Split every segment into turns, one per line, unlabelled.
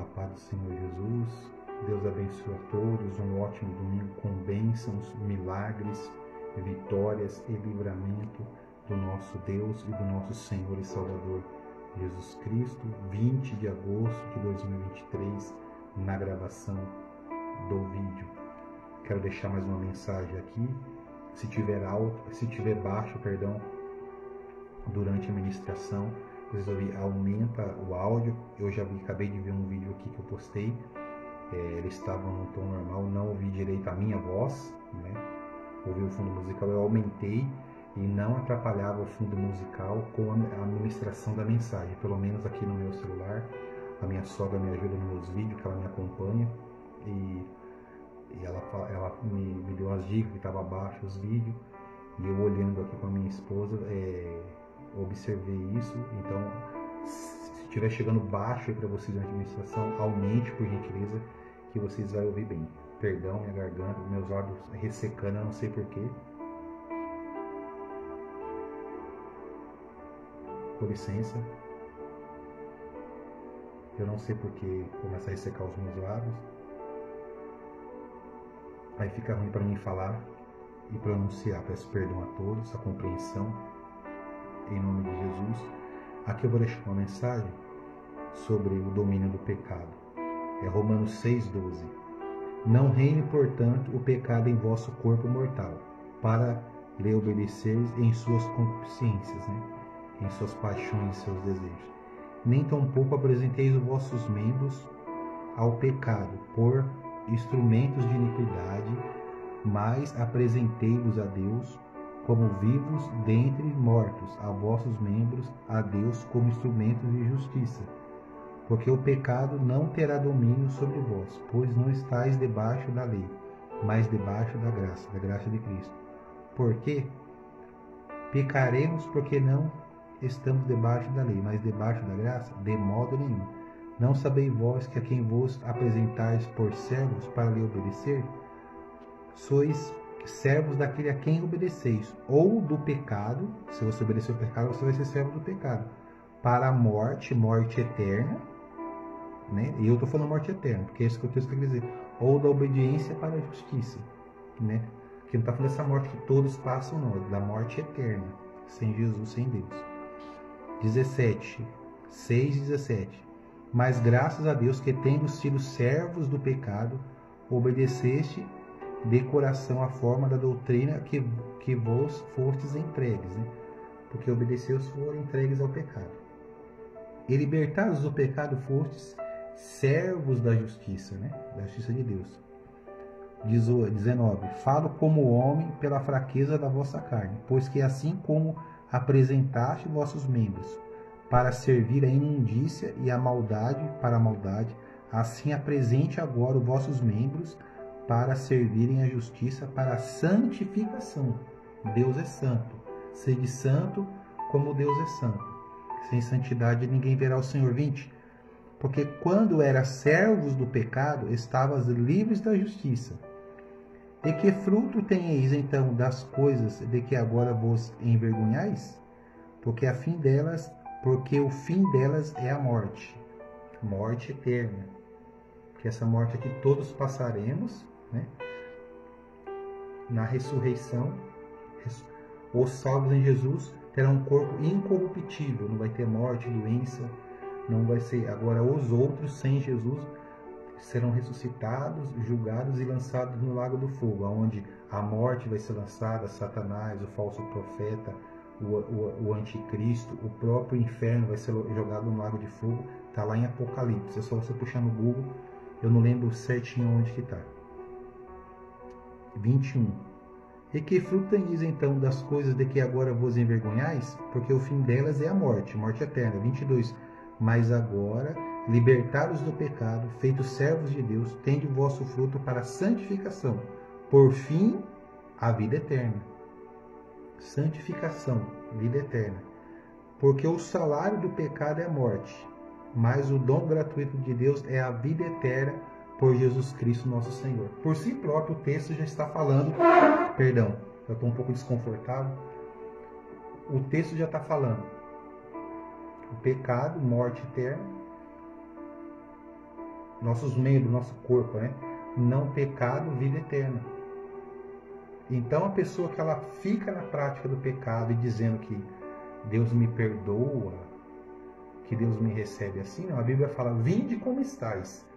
A paz do Senhor Jesus. Deus abençoe a todos. Um ótimo domingo com bênçãos, milagres, vitórias e livramento do nosso Deus e do nosso Senhor e Salvador Jesus Cristo. 20 de agosto de 2023, na gravação do vídeo. Quero deixar mais uma mensagem aqui. Se tiver baixo, durante a ministração, resolvi aumentar o áudio. Eu acabei de ver um vídeo aqui que eu postei. Eles estavam no tom normal, não ouvi direito a minha voz, né? Ouvi o fundo musical, eu aumentei e não atrapalhava o fundo musical com a ministração da mensagem. Pelo menos aqui no meu celular, a minha sogra me ajuda nos meus vídeos, que ela me acompanha, e ela me deu as dicas que estava abaixo os vídeos, e eu olhando aqui com a minha esposa, observei isso. Então, se estiver chegando baixo para vocês na administração, aumente por gentileza, que vocês vão ouvir bem. Perdão, minha garganta, meus lábios ressecando, eu não sei porquê. Com licença. Eu não sei porque começa a ressecar os meus lábios. Aí fica ruim para mim falar e pronunciar. Peço perdão a todos, a compreensão, em nome de Jesus. Aqui eu vou deixar uma mensagem sobre o domínio do pecado. É Romanos 6,12. Não reine, portanto, o pecado em vosso corpo mortal, para lhe obedeceres em suas concupiscências, em suas paixões e seus desejos. Nem tampouco apresenteis os vossos membros ao pecado, por instrumentos de iniquidade, mas apresentei-vos a Deus como vivos dentre mortos, a vossos membros a Deus como instrumentos de justiça. Porque o pecado não terá domínio sobre vós, pois não estáis debaixo da lei, mas debaixo da graça de Cristo. Porque pecaremos porque não estamos debaixo da lei, mas debaixo da graça? De modo nenhum. Não sabeis vós que a quem vos apresentais por servos para lhe obedecer, sois servos daquele a quem obedeceis, ou do pecado? Se você obedecer o pecado, você vai ser servo do pecado, para a morte eterna, E eu estou falando morte eterna, porque é isso que o texto quer dizer, ou da obediência para a justiça, Que não está falando dessa morte que todos passam, não, é da morte eterna, sem Jesus, sem Deus. 6:17. Mas graças a Deus que, tendo sido servos do pecado, obedeceste de coração a forma da doutrina que vos fostes entregues, Porque obedeceus foram entregues ao pecado. E libertados do pecado fostes servos da justiça, Da justiça de Deus. 19. Falo como homem pela fraqueza da vossa carne, pois que assim como apresentaste vossos membros para servir a imundícia e a maldade para a maldade, assim apresente agora os vossos membros para servirem a justiça para a santificação. Deus é santo. Sede santo como Deus é santo. Sem santidade ninguém verá o Senhor. 20. Porque quando eras servos do pecado, estavas livres da justiça. E que fruto tenheis então das coisas de que agora vos envergonhais? Porque o fim delas é a morte eterna. Que essa morte aqui todos passaremos, Na ressurreição, os salvos em Jesus terão um corpo incorruptível, não vai ter morte, doença, não vai ser. Agora os outros sem Jesus serão ressuscitados, julgados e lançados no lago do fogo, onde a morte vai ser lançada, Satanás, o falso profeta, o anticristo, o próprio inferno vai ser jogado no lago de fogo. Está lá em Apocalipse, é só você puxar no Google, eu não lembro certinho onde que está. 21. E que fruto tenis então das coisas de que agora vos envergonhais? Porque o fim delas é a morte eterna. 22. Mas agora, libertados do pecado, feitos servos de Deus, tende o vosso fruto para a santificação, por fim, a vida eterna. Santificação, vida eterna. Porque o salário do pecado é a morte, mas o dom gratuito de Deus é a vida eterna por Jesus Cristo nosso Senhor. Por si próprio, o texto já está falando, eu estou um pouco desconfortável, o texto já está falando o pecado, morte eterna, nossos membros, nosso corpo, né? Não pecado, vida eterna. Então a pessoa que ela fica na prática do pecado e dizendo que Deus me perdoa, que Deus me recebe assim, não, a Bíblia fala, vinde como estáis.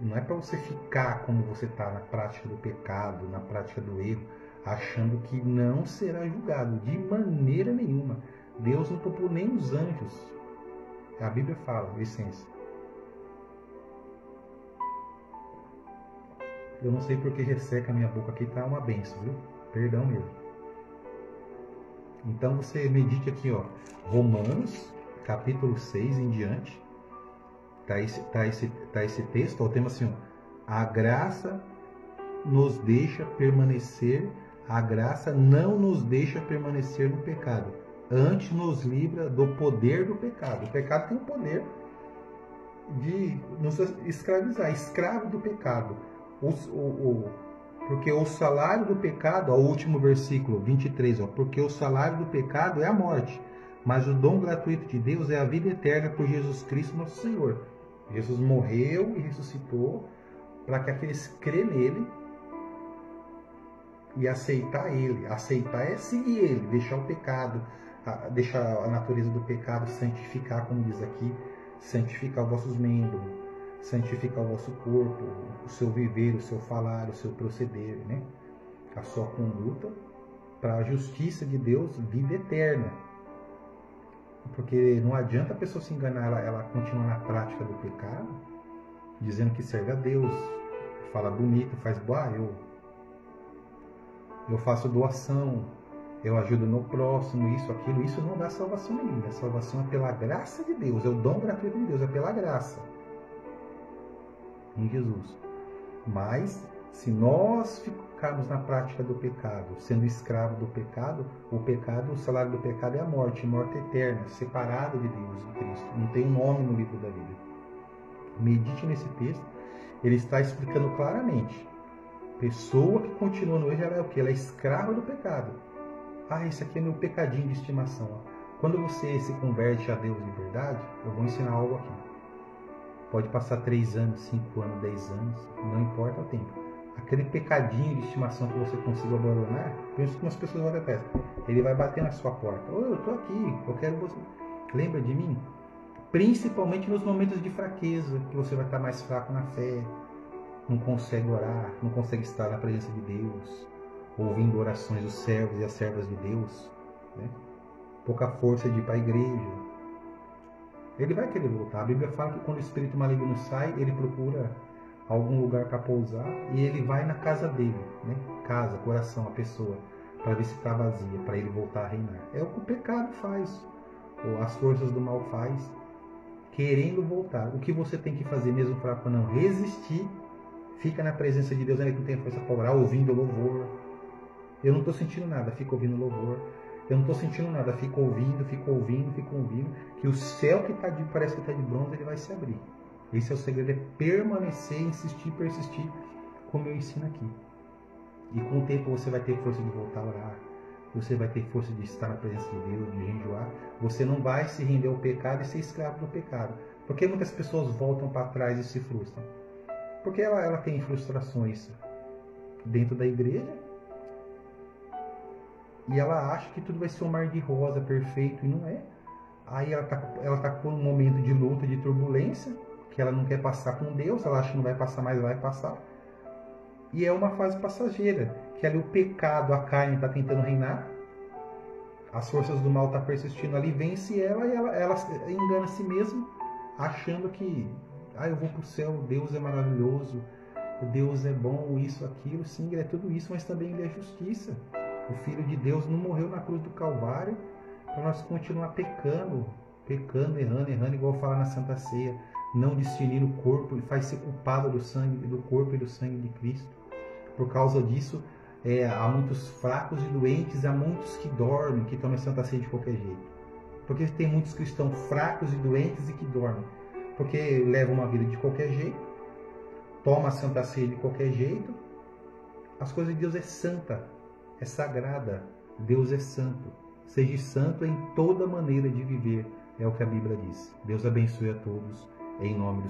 Não é para você ficar como você está na prática do pecado, na prática do erro, achando que não será julgado, de maneira nenhuma. Deus não poupou nem os anjos. A Bíblia fala, licença. Eu não sei porque resseca a minha boca aqui, tá uma benção, viu? Perdão mesmo. Então você medite aqui, ó, Romanos, capítulo 6 em diante. Tá esse texto, ó, o tema assim, ó, a graça nos deixa permanecer, a graça não nos deixa permanecer no pecado, antes nos livra do poder do pecado. O pecado tem o poder de nos escravizar, escravo do pecado. Porque o salário do pecado, ó, o último versículo 23, ó, porque o salário do pecado é a morte, mas o dom gratuito de Deus é a vida eterna por Jesus Cristo nosso Senhor. Jesus morreu e ressuscitou para que aqueles que crê nele e aceitar ele, aceitar é seguir ele, deixar o pecado, deixar a natureza do pecado, santificar, como diz aqui, santificar os vossos membros, santificar o vosso corpo, o seu viver, o seu falar, o seu proceder, né? A sua conduta, para a justiça de Deus, vida eterna. Porque não adianta a pessoa se enganar, ela continua na prática do pecado, dizendo que serve a Deus, fala bonito, faz boa, eu faço doação, eu ajudo no próximo, isso, aquilo, isso não dá salvação nenhuma. A salvação é pela graça de Deus, é o dom gratuito de Deus, é pela graça em Jesus. Mas se nós ficarmos na prática do pecado, sendo escravo do pecado, o salário do pecado é a morte eterna, separado de Deus, de Cristo. Não tem nome no livro da Bíblia. Medite nesse texto, ele está explicando claramente. Pessoa que continua no erro, ela é o quê? Ela é escrava do pecado. Esse aqui é meu pecadinho de estimação. Quando você se converte a Deus de verdade, eu vou ensinar algo aqui. Pode passar 3 anos, 5 anos, 10 anos, não importa o tempo. Aquele pecadinho de estimação que você consiga abandonar, penso que umas pessoas vão até ele vai bater na sua porta. Eu estou aqui, eu quero você. Lembra de mim? Principalmente nos momentos de fraqueza, que você vai estar mais fraco na fé, não consegue orar, não consegue estar na presença de Deus, ouvindo orações dos servos e as servas de Deus, né? Pouca força de ir para a igreja. Ele vai querer voltar. A Bíblia fala que quando o espírito maligno sai, ele procura algum lugar para pousar e ele vai na casa dele, né? Casa, coração, a pessoa, para ver se está vazia, para ele voltar a reinar. É o que o pecado faz, ou as forças do mal faz, querendo voltar. O que você tem que fazer, mesmo fraco ou não? Resistir, fica na presença de Deus, ainda que não tenha força para orar, ouvindo louvor. Eu não estou sentindo nada, fico ouvindo louvor. Eu não estou sentindo nada, fico ouvindo, que o céu que parece que está de bronze, ele vai se abrir. Esse é o segredo, é permanecer, insistir, persistir, como eu ensino aqui. E com o tempo você vai ter força de voltar a orar, você vai ter força de estar na presença de Deus, de jejuar. Você não vai se render ao pecado e ser escravo do pecado. Porque muitas pessoas voltam para trás e se frustram? Porque ela tem frustrações dentro da igreja, e ela acha que tudo vai ser um mar de rosa perfeito, e não é. Aí ela tá com um momento de luta, de turbulência, que ela não quer passar com Deus, ela acha que não vai passar, mas vai passar. E é uma fase passageira, que ali o pecado, a carne está tentando reinar, as forças do mal estão persistindo ali, vence ela e ela engana a si mesma, achando que eu vou para o céu, Deus é maravilhoso, Deus é bom, isso, aquilo. Sim, ele é tudo isso, mas também ele é justiça. O Filho de Deus não morreu na cruz do Calvário para nós continuar pecando, errando, igual fala na Santa Ceia, não discernir o corpo, e faz ser culpado do sangue, do corpo e do sangue de Cristo. Por causa disso, há muitos fracos e doentes, há muitos que dormem, que tomam a Santa Ceia de qualquer jeito. Porque tem muitos cristãos fracos e doentes e que dormem, porque levam uma vida de qualquer jeito, tomam a Santa Ceia de qualquer jeito. As coisas de Deus é santa, é sagrada. Deus é santo. Seja santo em toda maneira de viver, é o que a Bíblia diz. Deus abençoe a todos, em nome do